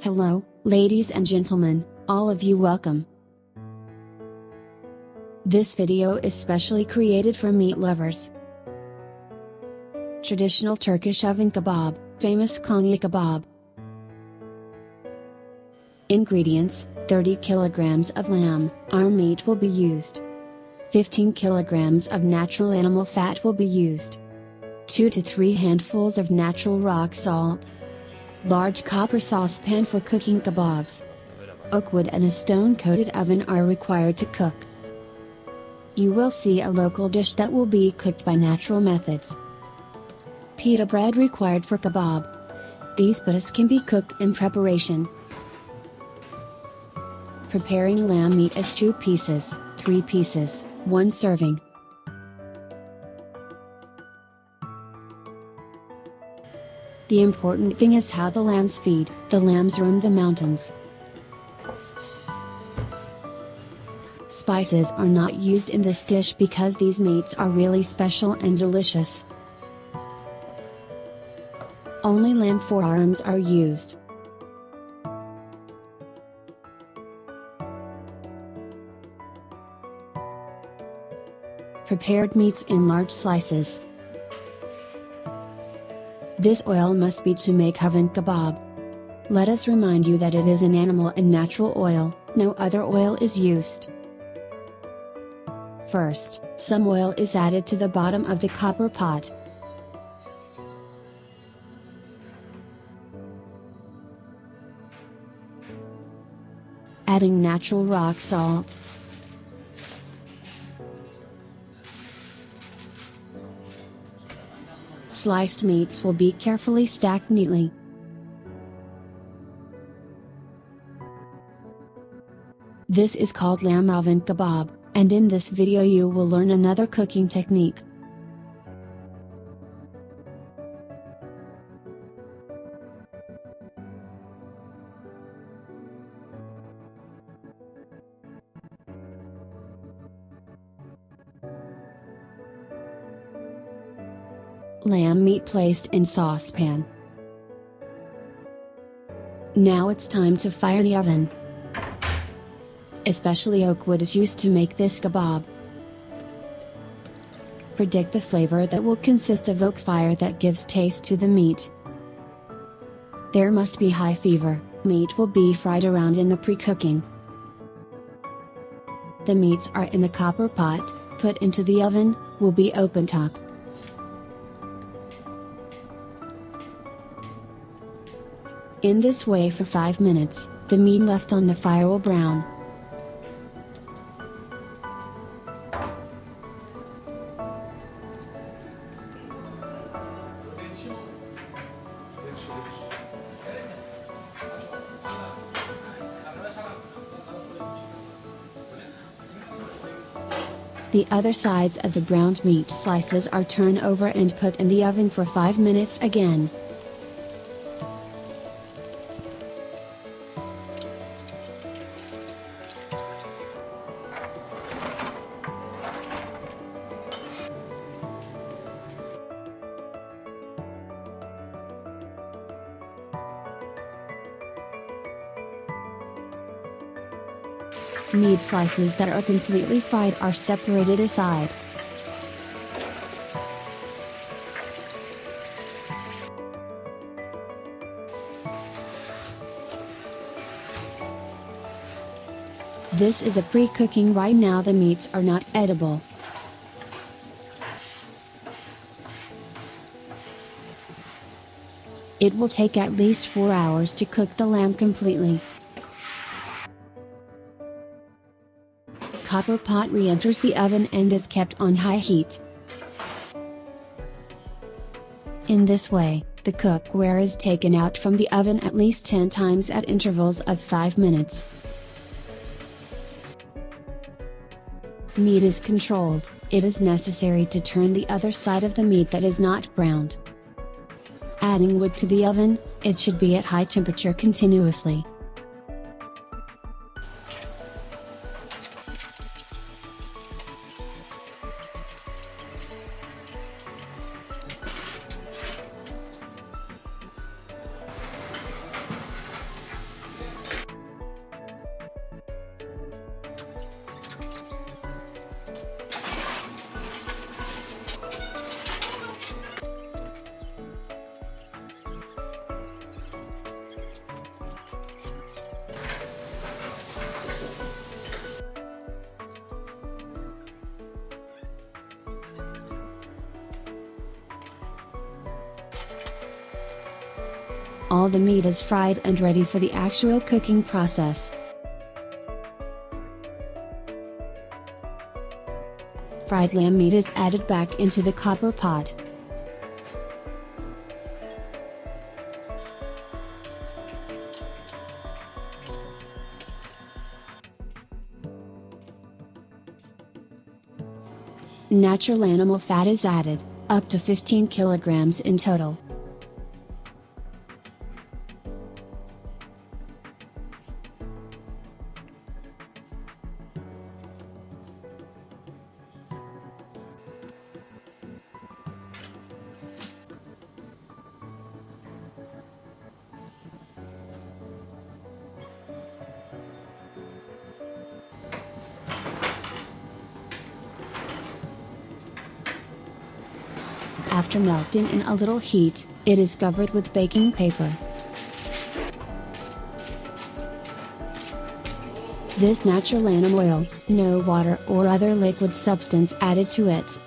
Hello, ladies and gentlemen, all of you welcome. This video is specially created for meat lovers. Traditional Turkish oven kebab, famous Konya kebab. Ingredients: 30 kilograms of lamb, arm meat will be used. 15 kilograms of natural animal fat will be used. 2 to 3 handfuls of natural rock salt. Large copper saucepan for cooking kebabs. Oak wood and a stone-coated oven are required to cook. You will see a local dish that will be cooked by natural methods. Pita bread required for kebab. These pitas can be cooked in preparation. Preparing lamb meat as 2 pieces, 3 pieces, 1 serving. The important thing is how the lambs feed. The lambs roam the mountains. Spices are not used in this dish because these meats are really special and delicious. Only lamb forearms are used. Prepared meats in large slices. This oil must be to make oven kebab. Let us remind you that it is an animal and natural oil, no other oil is used. First, some oil is added to the bottom of the copper pot. Adding natural rock salt. Sliced meats will be carefully stacked neatly. This is called lamb oven kebab, and in this video you will learn another cooking technique. Lamb meat placed in saucepan. Now it's time to fire the oven. Especially oak wood is used to make this kebab. Predict the flavor that will consist of oak fire that gives taste to the meat. There must be high fever. Meat will be fried around in the pre-cooking. The meats are in the copper pot, put into the oven, will be open top. In this way for 5 minutes, the meat left on the fire will brown. The other sides of the browned meat slices are turned over and put in the oven for 5 minutes again. Meat slices that are completely fried are separated aside. This is a pre-cooking. Right now the meats are not edible. It will take at least 4 hours to cook the lamb completely. Copper pot re-enters the oven and is kept on high heat. In this way, the cookware is taken out from the oven at least 10 times at intervals of 5 minutes. Meat is controlled. It is necessary to turn the other side of the meat that is not browned. Adding wood to the oven, it should be at high temperature continuously. All the meat is fried and ready for the actual cooking process. Fried lamb meat is added back into the copper pot. Natural animal fat is added, up to 15 kilograms in total. After melting in a little heat, it is covered with baking paper. This natural animal oil, no water or other liquid substance added to it.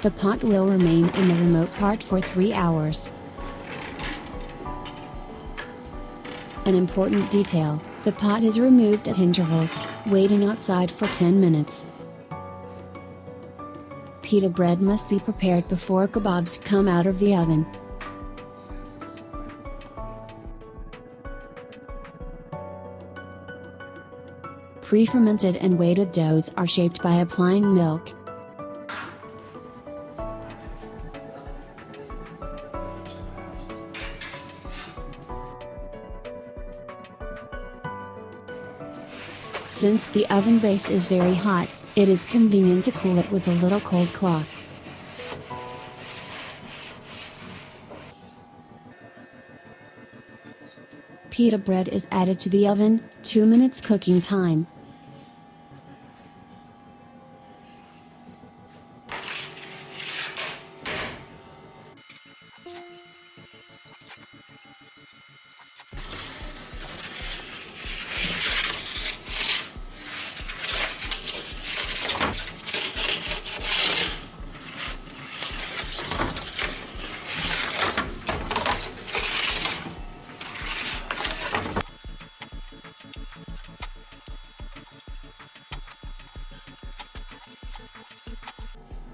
The pot will remain in the remote part for 3 hours. An important detail, the pot is removed at intervals, waiting outside for 10 minutes. Pita bread must be prepared before kebabs come out of the oven. Pre-fermented and weighted doughs are shaped by applying milk. Since the oven base is very hot, it is convenient to cool it with a little cold cloth. Pita bread is added to the oven, 2 minutes cooking time.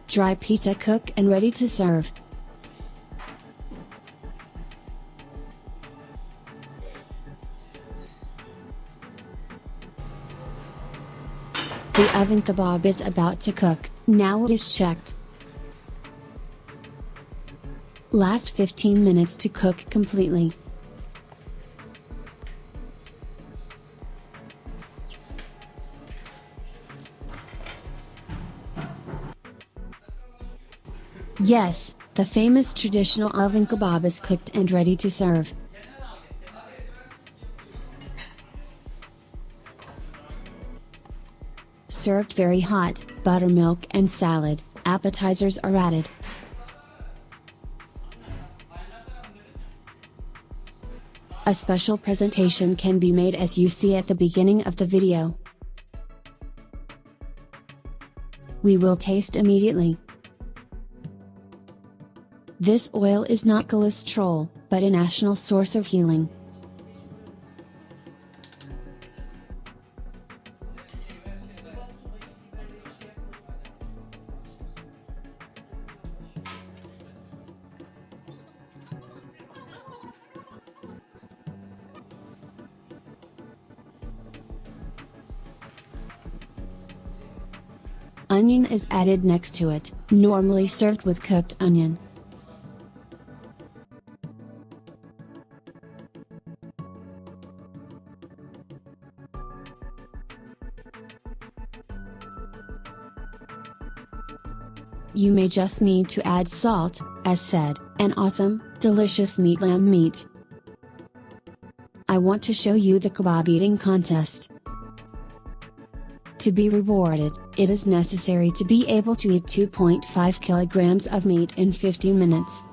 Dry pita cook and ready to serve. The oven kebab is about to cook, now it is checked. Last 15 minutes to cook completely. Yes, the famous traditional oven kebab is cooked and ready to serve. Served very hot, buttermilk and salad, appetizers are added. A special presentation can be made as you see at the beginning of the video. We will taste immediately. This oil is not cholesterol, but a national source of healing. Onion is added next to it, normally served with cooked onion. You may just need to add salt, as said, an awesome, delicious meat lamb meat. I want to show you the kebab eating contest. To be rewarded, it is necessary to be able to eat 2.5 kilograms of meat in 50 minutes.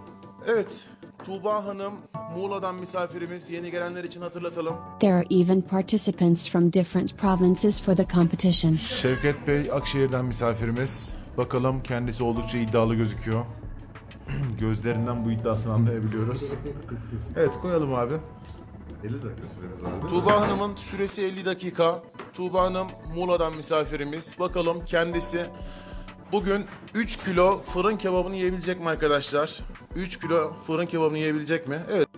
Evet, Tuğba Hanım, Muğla'dan misafirimiz, yeni gelenler için hatırlatalım. There are even participants from different provinces for the competition. Şevket Bey, Akşehir'den misafirimiz. Bakalım kendisi oldukça iddialı gözüküyor. Gözlerinden bu iddiasını anlayabiliyoruz. Evet, koyalım abi. 50 dakika süremiz vardı. Tuğba Hanım'ın süresi 50 dakika. Tuğba Hanım Muğla'dan misafirimiz. Bakalım kendisi bugün 3 kilo fırın kebabını yiyebilecek mi arkadaşlar? 3 kilo fırın kebabını yiyebilecek mi? Evet.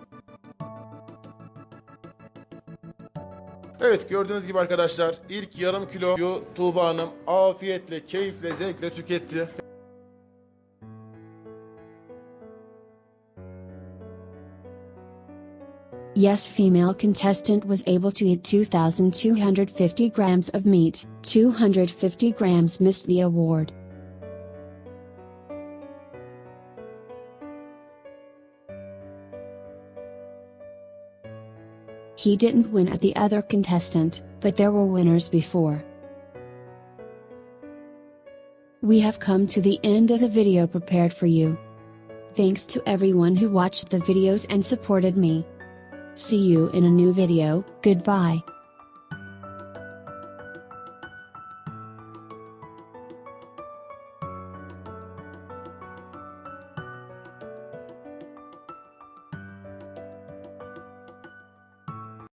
Evet, gördüğünüz gibi arkadaşlar ilk yarım kiloyu Tuğba Hanım afiyetle, keyifle, zevkle tüketti. Yes, female contestant was able to eat 2,250 grams of meat. 250 grams missed the award. He didn't win at the other contestant, but there were winners before. We have come to the end of the video prepared for you. Thanks to everyone who watched the videos and supported me. See you in a new video. Goodbye.